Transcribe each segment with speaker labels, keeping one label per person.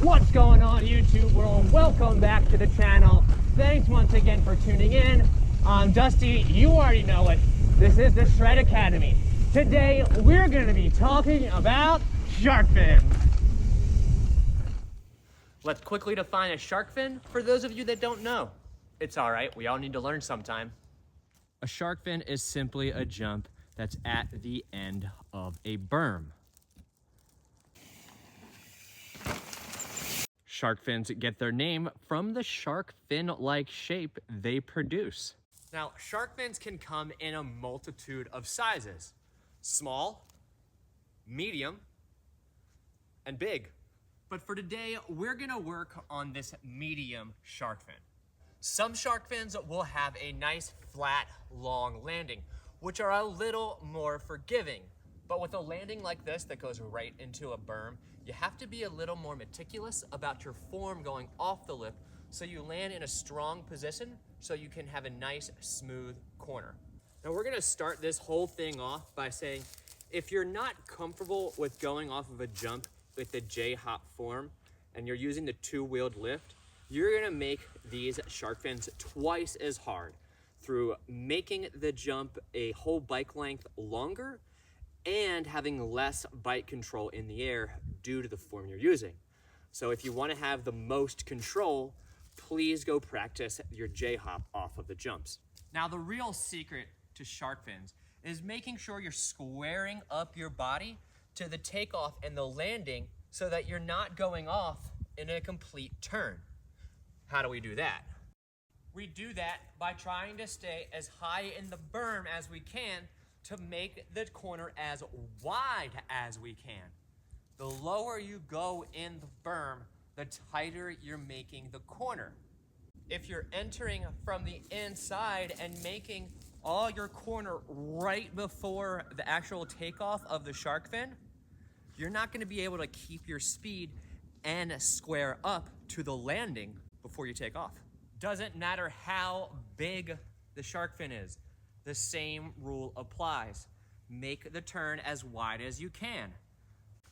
Speaker 1: What's going on, YouTube world? Welcome back to the channel. Thanks once again for tuning in. I'm Dusty. You already know it. This is the Shred Academy. Today, we're going to be talking about shark fins. Let's quickly define a shark fin for those of you that don't know. It's all right. We all need to learn sometime. A shark fin is simply a jump that's at the end of a berm. Shark fins get their name from the shark fin-like shape they produce. Now, shark fins can come in a multitude of sizes: small, medium, and big. But for today, we're gonna work on this medium shark fin. Some shark fins will have a nice, flat, long landing, which are a little more forgiving. But with a landing like this that goes right into a berm, you have to be a little more meticulous about your form going off the lip so you land in a strong position so you can have a nice, smooth corner. Now we're gonna start this whole thing off by saying, if you're not comfortable with going off of a jump with the J-hop form and you're using the two-wheeled lift, you're gonna make these shark fins twice as hard through making the jump a whole bike length longer and having less bite control in the air due to the form you're using. So if you want to have the most control, please go practice your J-hop off of the jumps. Now the real secret to shark fins is making sure you're squaring up your body to the takeoff and the landing so that you're not going off in a complete turn. How do we do that? We do that by trying to stay as high in the berm as we can to make the corner as wide as we can. The lower you go in the berm, the tighter you're making the corner. If you're entering from the inside and making all your corner right before the actual takeoff of the shark fin, you're not gonna be able to keep your speed and square up to the landing before you take off. Doesn't matter how big the shark fin is, the same rule applies. Make the turn as wide as you can.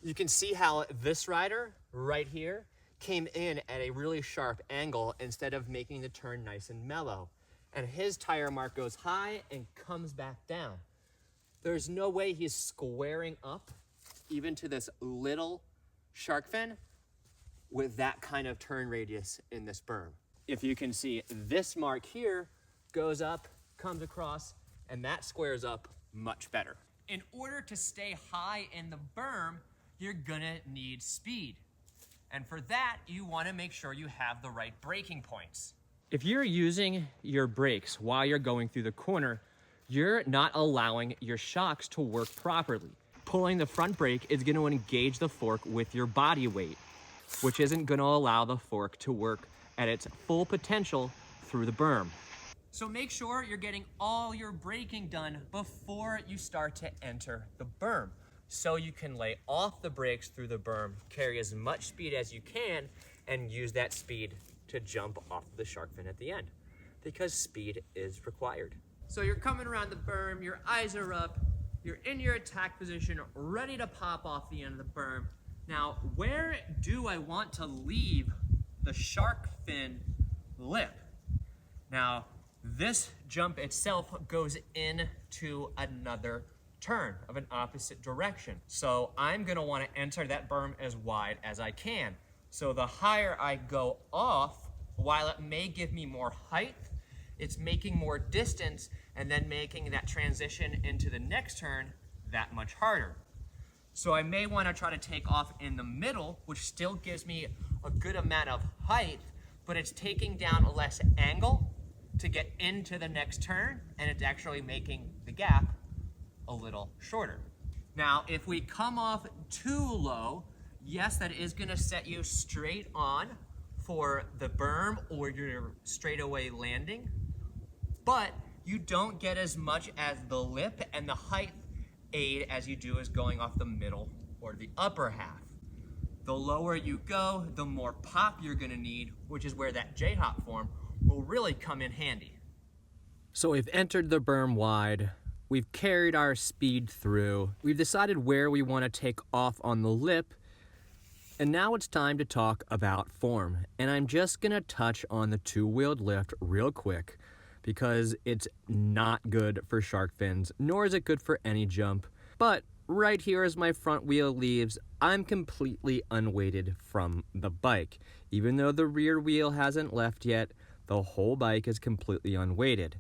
Speaker 1: You can see how this rider right here came in at a really sharp angle instead of making the turn nice and mellow. And his tire mark goes high and comes back down. There's no way he's squaring up even to this little shark fin with that kind of turn radius in this berm. If you can see, this mark here goes up, comes across, and that squares up much better. In order to stay high in the berm, you're gonna need speed. And for that, you wanna make sure you have the right braking points. If you're using your brakes while you're going through the corner, you're not allowing your shocks to work properly. Pulling the front brake is gonna engage the fork with your body weight, which isn't gonna allow the fork to work at its full potential through the berm. So make sure you're getting all your braking done before you start to enter the berm, so you can lay off the brakes through the berm, carry as much speed as you can, and use that speed to jump off the shark fin at the end, because speed is required. So you're coming around the berm, your eyes are up, you're in your attack position, ready to pop off the end of the berm. Now, where do I want to leave the shark fin lip? Now, this jump itself goes into another turn of an opposite direction. So I'm gonna wanna enter that berm as wide as I can. So the higher I go off, while it may give me more height, it's making more distance and then making that transition into the next turn that much harder. So I may wanna try to take off in the middle, which still gives me a good amount of height, but it's taking down a less angle to get into the next turn, and it's actually making the gap a little shorter. Now, if we come off too low, yes, that is gonna set you straight on for the berm or your straightaway landing, but you don't get as much as the lip and the height aid as you do as going off the middle or the upper half. The lower you go, the more pop you're gonna need, which is where that J-hop form will really come in handy. So we've entered the berm wide, we've carried our speed through, we've decided where we want to take off on the lip, And now it's time to talk about form. And I'm just gonna touch on the two-wheeled lift real quick because it's not good for shark fins, nor is it good for any jump. But right here as my front wheel leaves, I'm completely unweighted from the bike. Even though the rear wheel hasn't left yet, the whole bike is completely unweighted.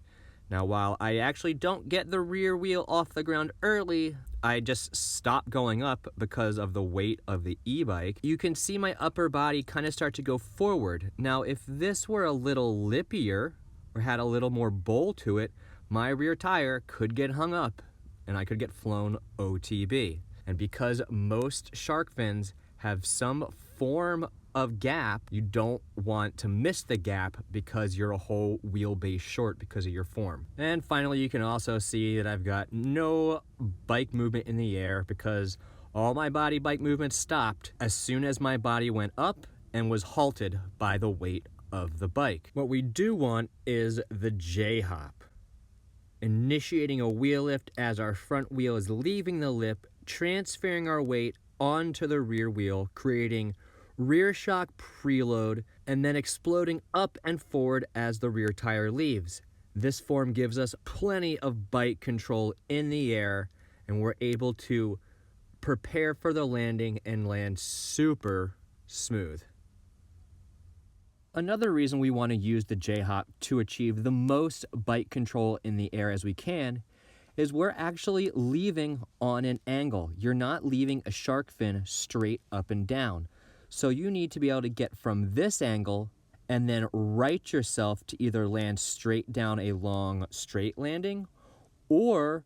Speaker 1: Now, while I actually don't get the rear wheel off the ground early, I just stop going up because of the weight of the e-bike. You can see my upper body kind of start to go forward. Now, if this were a little lippier or had a little more bowl to it, my rear tire could get hung up and I could get flown OTB. And because most shark fins have some form of gap, you don't want to miss the gap because you're a whole wheelbase short because of your form. And finally, you can also see that I've got no bike movement in the air because all my bike movement stopped as soon as my body went up and was halted by the weight of the bike. What we do want is the J-hop. Initiating a wheel lift as our front wheel is leaving the lip, transferring our weight onto the rear wheel, creating rear shock preload, and then exploding up and forward as the rear tire leaves. This form gives us plenty of bike control in the air, and we're able to prepare for the landing and land super smooth. Another reason we want to use the J-hop to achieve the most bike control in the air as we can is we're actually leaving on an angle. You're not leaving a shark fin straight up and down. So you need to be able to get from this angle and then right yourself to either land straight down a long straight landing or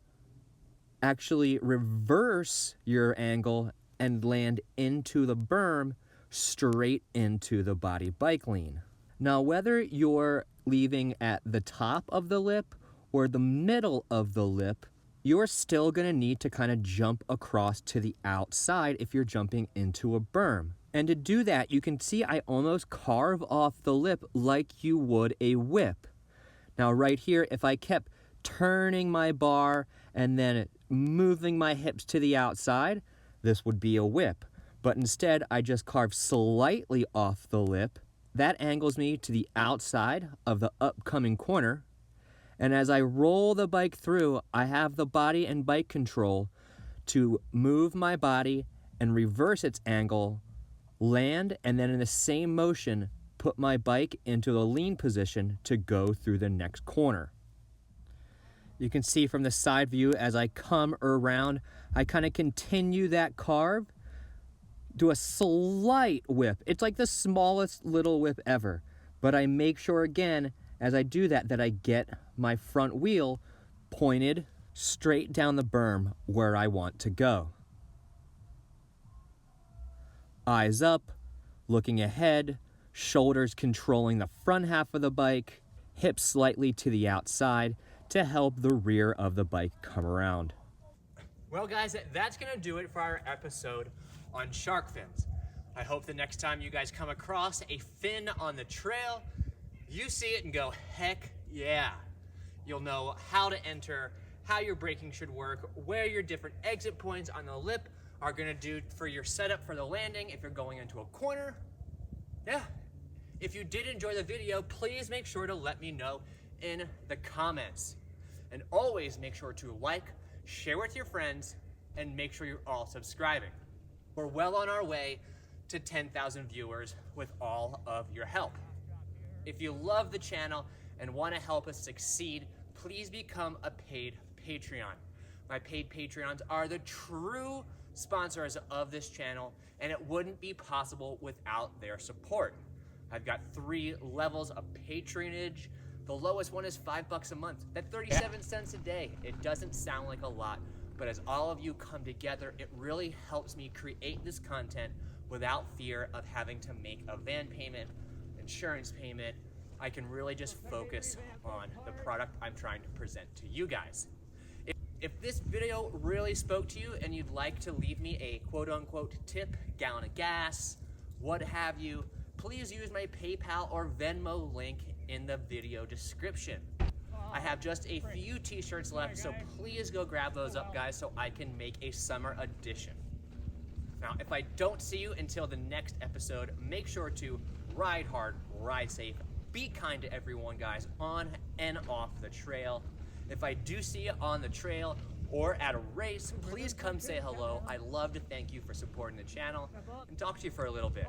Speaker 1: actually reverse your angle and land into the berm straight into the body bike lean. Now, whether you're leaving at the top of the lip or the middle of the lip, you're still gonna need to kind of jump across to the outside if you're jumping into a berm. And to do that, you can see I almost carve off the lip like you would a whip. Now right here, if I kept turning my bar and then moving my hips to the outside, this would be a whip. But instead, I just carve slightly off the lip. That angles me to the outside of the upcoming corner. And as I roll the bike through, I have the body and bike control to move my body and reverse its angle, land, and then in the same motion, put my bike into the lean position to go through the next corner. You can see from the side view as I come around, I kind of continue that carve, do a slight whip. It's like the smallest little whip ever, but I make sure again, as I do that, that I get my front wheel pointed straight down the berm where I want to go. Eyes up, looking ahead, shoulders controlling the front half of the bike, hips slightly to the outside to help the rear of the bike come around.
Speaker 2: Well guys, that's gonna do it for our episode on shark fins. I hope the next time you guys come across a fin on the trail, you see it and go, heck yeah. You'll know how to enter, how your braking should work, where your different exit points on the lip are gonna do for your setup for the landing if you're going into a corner. Yeah. If you did enjoy the video, please make sure to let me know in the comments. And always make sure to like, share with your friends, and make sure you're all subscribing. We're well on our way to 10,000 viewers with all of your help. If you love the channel and want to help us succeed, please become a paid Patreon. My paid Patreons are the true sponsors of this channel, and it wouldn't be possible without their support. I've got 3 levels of patronage. The lowest one is $5 a month. That's 37 cents a day. It doesn't sound like a lot, but as all of you come together, it really helps me create this content without fear of having to make a van payment, insurance payment. I can really just focus on the product I'm trying to present to you guys. If this video really spoke to you and you'd like to leave me a quote-unquote tip, gallon of gas, what have you, please use my PayPal or Venmo link in the video description. I have just a few t-shirts left, so please go grab those up, guys, so I can make a summer edition. Now, if I don't see you until the next episode, make sure to ride hard, ride safe, be kind to everyone, guys, on and off the trail. If I do see you on the trail or at a race, please come say hello. I'd love to thank you for supporting the channel and talk to you for a little bit.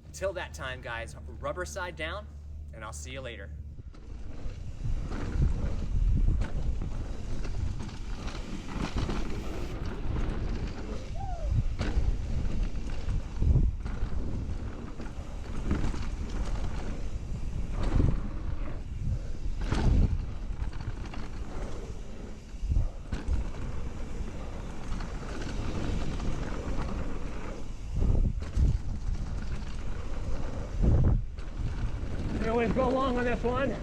Speaker 2: Until that time, guys, rubber side down, and I'll see you later.
Speaker 1: We always go long on this one.